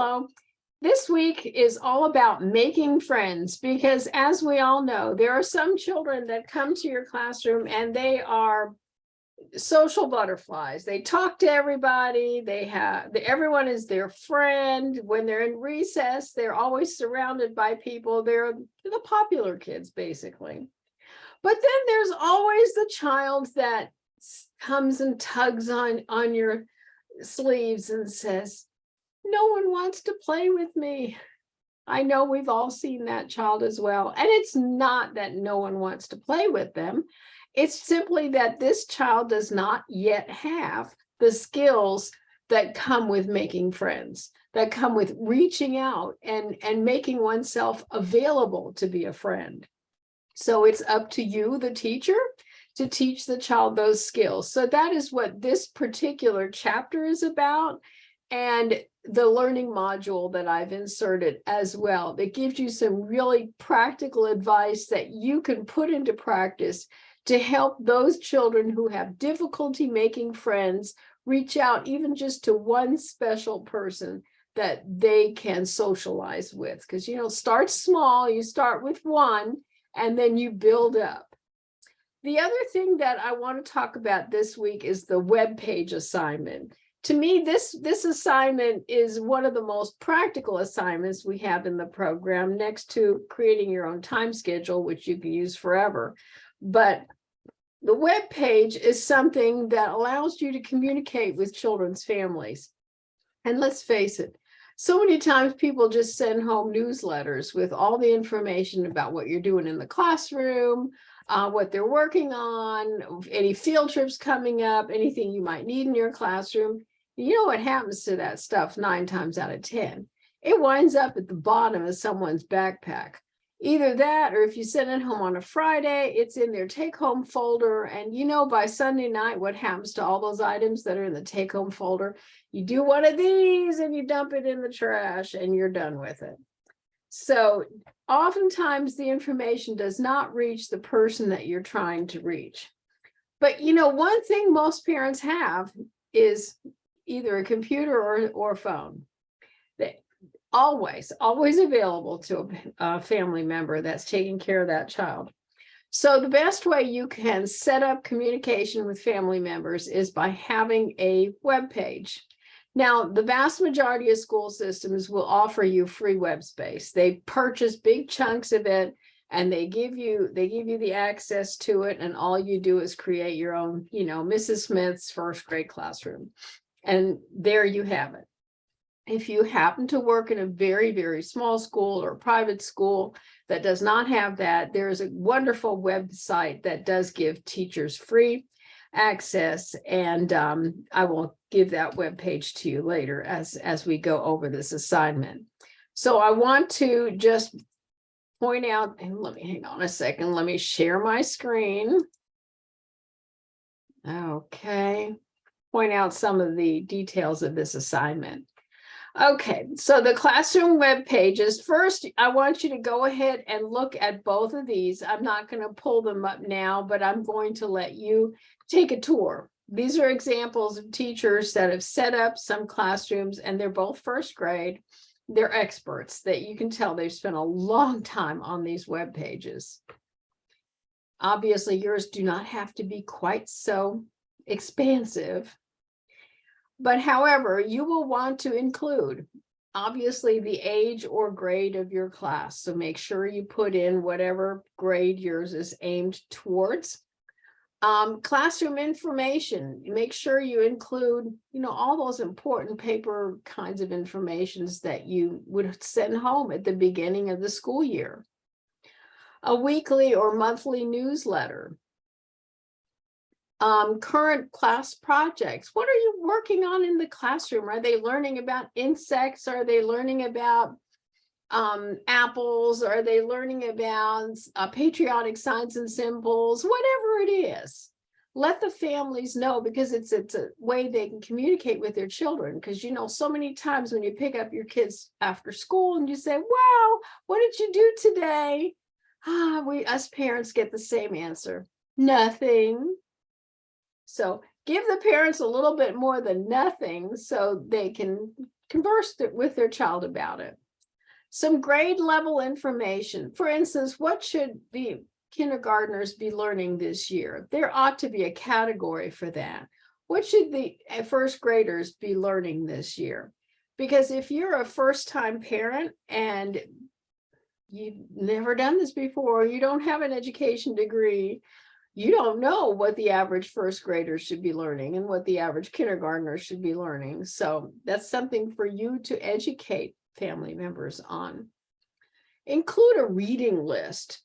Hello. This week is all about making friends because, as we all know, there are some children that come to your classroom and they are social butterflies. They talk to everybody. Everyone is their friend. When they're in recess, they're always surrounded by people. They're the popular kids, basically. But then there's always the child that comes and tugs on your sleeves and says, "No one wants to play with me." I know we've all seen that child as well. And it's not that no one wants to play with them. It's simply that this child does not yet have the skills that come with making friends, that come with reaching out and making oneself available to be a friend. So it's up to you, the teacher, to teach the child those skills. So that is what this particular chapter is about. And the learning module that I've inserted as well, that gives you some really practical advice that you can put into practice to help those children who have difficulty making friends reach out even just to one special person that they can socialize with. Because, start small, you start with one, and then you build up. The other thing that I want to talk about this week is the web page assignment. To me, this assignment is one of the most practical assignments we have in the program, next to creating your own time schedule, which you can use forever. But the web page is something that allows you to communicate with children's families. And let's face it, so many times people just send home newsletters with all the information about what you're doing in the classroom, what they're working on, any field trips coming up, anything you might need in your classroom. You know what happens to that stuff 9 times out of 10? It winds up at the bottom of someone's backpack. Either that, or if you send it home on a Friday, it's in their take-home folder. And by Sunday night, what happens to all those items that are in the take-home folder? You do one of these and you dump it in the trash and you're done with it. So oftentimes the information does not reach the person that you're trying to reach. But one thing most parents have is either a computer or phone. They always available to a family member that's taking care of that child. So the best way you can set up communication with family members is by having a web page. Now, the vast majority of school systems will offer you free web space. They purchase big chunks of it and they give you the access to it, and all you do is create your own, Mrs. Smith's first grade classroom. And there you have it. If you happen to work in a very, very small school or private school that does not have that, there's a wonderful website that does give teachers free access. And I will give that web page to you later as we go over this assignment. So I want to just point out, and let me hang on a second. Let me share my screen. Okay. Point out some of the details of this assignment. Okay, so the classroom web pages. First, I want you to go ahead and look at both of these. I'm not going to pull them up now, but I'm going to let you take a tour. These are examples of teachers that have set up some classrooms, and they're both first grade. They're experts that you can tell they've spent a long time on these web pages. Obviously, yours do not have to be quite so expansive. But however, you will want to include, obviously, the age or grade of your class. So make sure you put in whatever grade yours is aimed towards. Classroom information, make sure you include, all those important paper kinds of informations that you would send home at the beginning of the school year. A weekly or monthly newsletter. Current class projects. What are you working on in the classroom? Are they learning about insects? Are they learning about apples? Are they learning about patriotic signs and symbols? Whatever it is, let the families know, because it's a way they can communicate with their children. Because so many times when you pick up your kids after school and you say, "Wow, what did you do today?" Us parents get the same answer: "Nothing." So give the parents a little bit more than nothing so they can converse with their child about it. Some grade level information. For instance, what should the kindergartners be learning this year? There ought to be a category for that. What should the first graders be learning this year? Because if you're a first-time parent and you've never done this before, you don't have an education degree, you don't know what the average first graders should be learning and what the average kindergartners should be learning. So that's something for you to educate family members on. Include a reading list.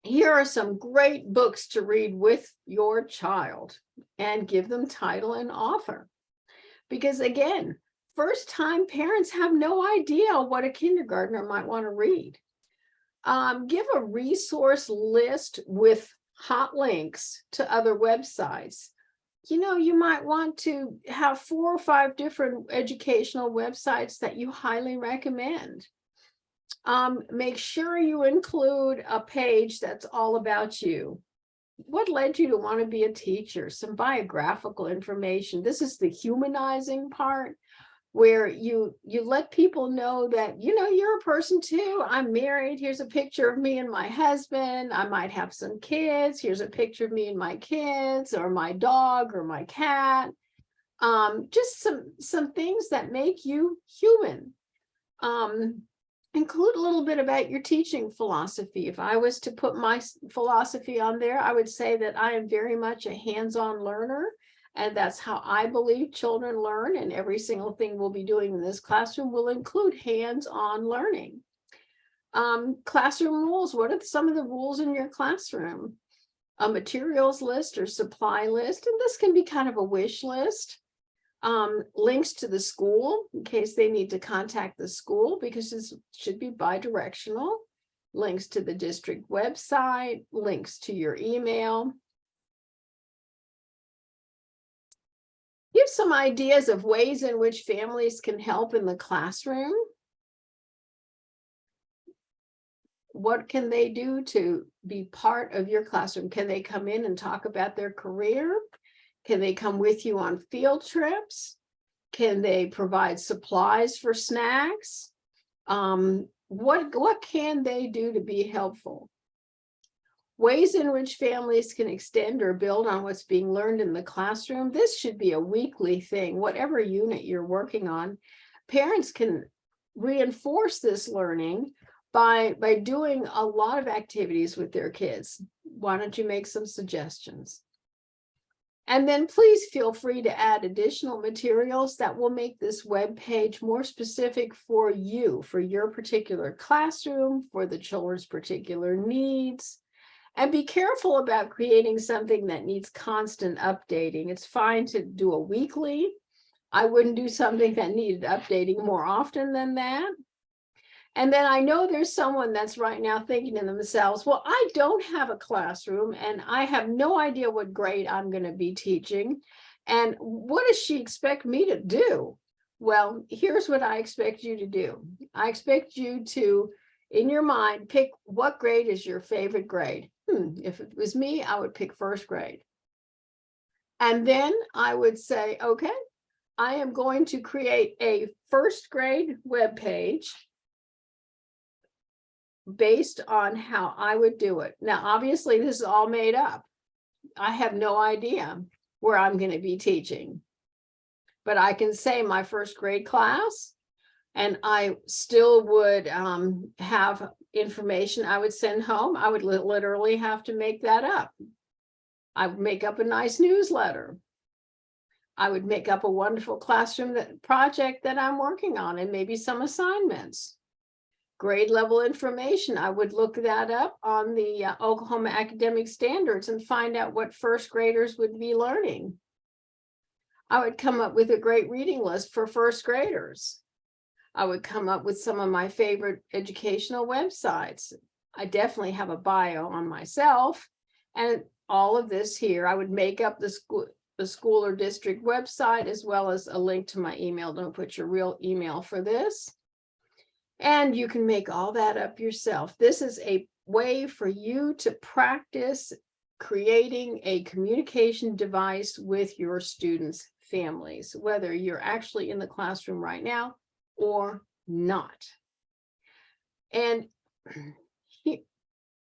Here are some great books to read with your child and give them title and author. Because again, first-time parents have no idea what a kindergartner might want to read. Give a resource list with hot links to other websites. You know, you might want to have 4 or 5 different educational websites that you highly recommend. Make sure you include a page that's all about you. What led you to want to be a teacher? Some biographical information. This is the humanizing part, where you let people know that, you know, you're a person too. I'm married. Here's a picture of me and my husband. I might have some kids. Here's a picture of me and my kids, or my dog, or my cat. Just some things that make you human. Include a little bit about your teaching philosophy. If I was to put my philosophy on there, I would say that I am very much a hands-on learner. And that's how I believe children learn, and every single thing we'll be doing in this classroom will include hands-on learning. Classroom rules. What are some of the rules in your classroom? A materials list or supply list, and this can be kind of a wish list. Links to the school in case they need to contact the school, because this should be bi-directional. Links to the district website, links to your email. Give some ideas of ways in which families can help in the classroom. What can they do to be part of your classroom? Can they come in and talk about their career? Can they come with you on field trips? Can they provide supplies for snacks? What can they do to be helpful? Ways in which families can extend or build on what's being learned in the classroom. This should be a weekly thing, whatever unit you're working on. Parents can reinforce this learning by doing a lot of activities with their kids. Why don't you make some suggestions? And then please feel free to add additional materials that will make this web page more specific for you, for your particular classroom, for the children's particular needs. And be careful about creating something that needs constant updating. It's fine to do a weekly. I wouldn't do something that needed updating more often than that. And then I know there's someone that's right now thinking to themselves, well, I don't have a classroom and I have no idea what grade I'm going to be teaching. And what does she expect me to do? Well, here's what I expect you to do. I expect you to, in your mind, pick what grade is your favorite grade. If it was me, I would pick first grade. And then I would say, okay, I am going to create a first grade web page based on how I would do it. Now, obviously, this is all made up. I have no idea where I'm going to be teaching, but I can say my first grade class, and I still would have information I would send home. I would literally have to make that up. I would make up a nice newsletter. I would make up a wonderful classroom project that I'm working on, and maybe some assignments. Grade level information. I would look that up on the Oklahoma Academic Standards and find out what first graders would be learning. I would come up with a great reading list for first graders. I would come up with some of my favorite educational websites. I definitely have a bio on myself, and all of this here. I would make up the school or district website, as well as a link to my email. Don't put your real email for this. And you can make all that up yourself. This is a way for you to practice creating a communication device with your students' families, whether you're actually in the classroom right now or not. And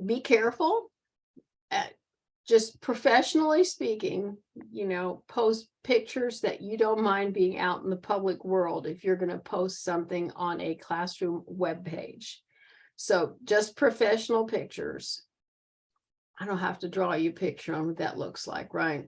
be careful. Just professionally speaking, post pictures that you don't mind being out in the public world if you're going to post something on a classroom webpage. So just professional pictures. I don't have to draw you a picture on what that looks like, right?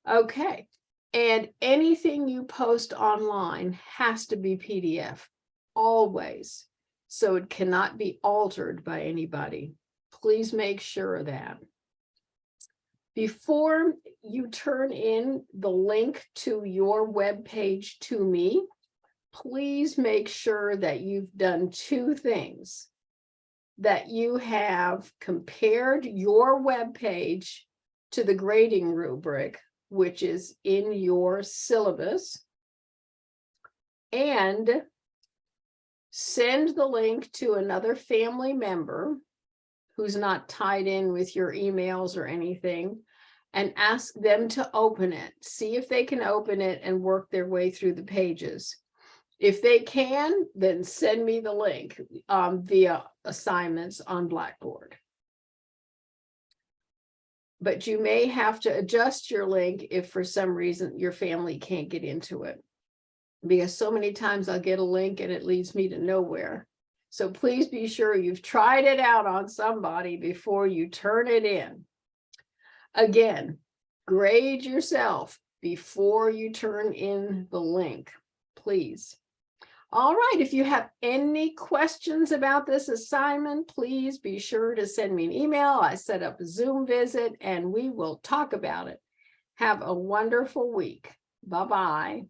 Okay. And anything you post online has to be PDF, always. So it cannot be altered by anybody. Please make sure of that. Before you turn in the link to your web page to me, please make sure that you've done two things. That you have compared your web page to the grading rubric, which is in your syllabus, and send the link to another family member who's not tied in with your emails or anything, and ask them to open it. See if they can open it and work their way through the pages. If they can, then send me the link via assignments on Blackboard. But you may have to adjust your link if for some reason your family can't get into it. Because so many times I'll get a link and it leads me to nowhere. So please be sure you've tried it out on somebody before you turn it in. Again, grade yourself before you turn in the link, please. All right, if you have any questions about this assignment, please be sure to send me an email. I set up a Zoom visit and we will talk about it. Have a wonderful week. Bye-bye.